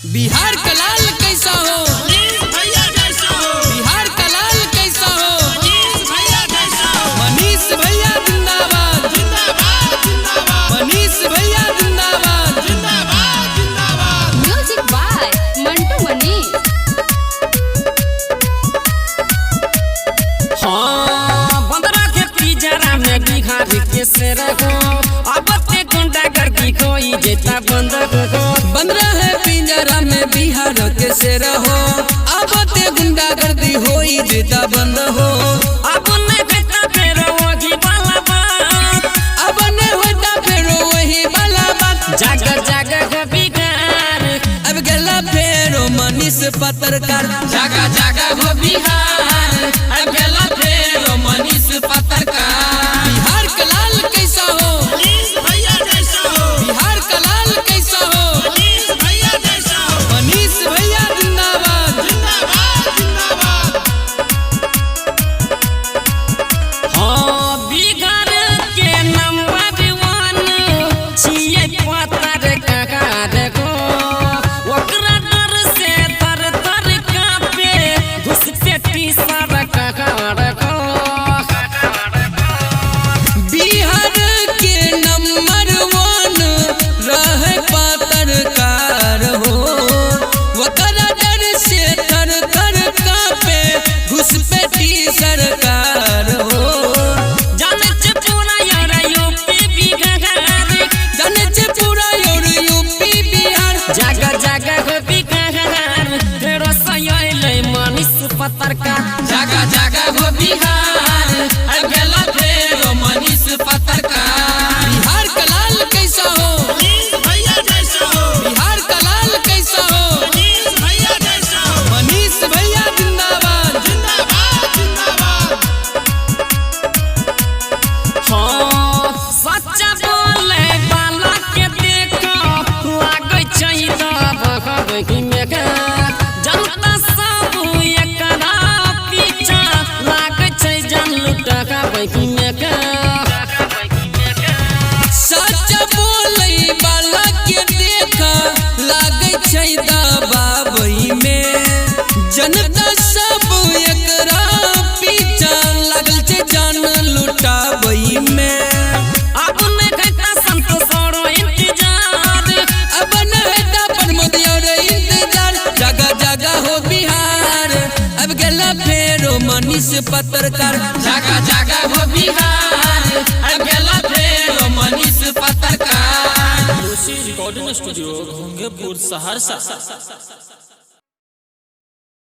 बिहार का लाल कैसा हो भैया जैसा हो, बिहार का लाल कैसा हो भैया जैसा हो, मनीष भैया जिंदाबाद जिंदाबाद जिंदाबाद मनीष भैया जिंदाबाद जिंदाबाद जिंदाबाद। Music by Mantu Manish. हाँ बंदरा के पिंजरा में बिहार के से रहो अब ते गुंडा गर्दी कोई जेता बंद हो बंदरा है पिंजरा में बिहार के से रहो अब ते गुंडागर्दी होई जेता बंद हो अब नहीं बेटा फेरो वही वाला बात अब ने होता फेरो वही वाला बात जागर जागर हो बिहार अब गला फेरो मनीष पत्रकार जागा जागा हो बिहार अब गला फेरो मनीष पत्रकार बिहार का लाल कैसा हो भैया जैसा हो, बिहार का लाल कैसा हो भैया जैसा हो, मनीष भैया जिंदाबाद जिंदाबाद जिंदाबाद। हाँ बिहार के नंबर 1 छिए पत्रकार को ओकरा डर से तर तर कांपे घुसपैठी सरकार को बिहार के नंबर 1 रहे पत्रकार हो वकरा डर से थर थर कांपे घुसपैठी सरकार हो जाने से पूरा यार यूपी बिहार जाने से पूरा और यूपी बिहार जागा जागा हो बिहार तेरो सयले मनीष पत्रकार जागा जागा हो बिहार अब गला फेरो मनीष पत्रकार बिहार का लाल कैसा हो भैया जैसा हो, बिहार का लाल कैसा हो भैया जैसा हो, मनीष भैया जिंदाबाद जिंदाबाद जिंदाबाद। हाँ सच्चा बोले वाला के देखो लागे छै दबही में जनता सब एकरा पीछा लागे छै जन लुटा बही में सच बोले वाला के देखा लागे छै दबाबई में जनता सब एकरा पीछा लागल छै जान लुटाबई में अब नहीं घटा संतोष और इंतजार अब न हेता प्रमोद और इंतजार जगह जगह हो बिहार अब गला फेरो मनीष पत्रकार जगह जगह हो बिहार अब गला फेरो मनीष पत्रकार रिकॉर्डिंग स्टूडियो घोंगेपुर सहरसा।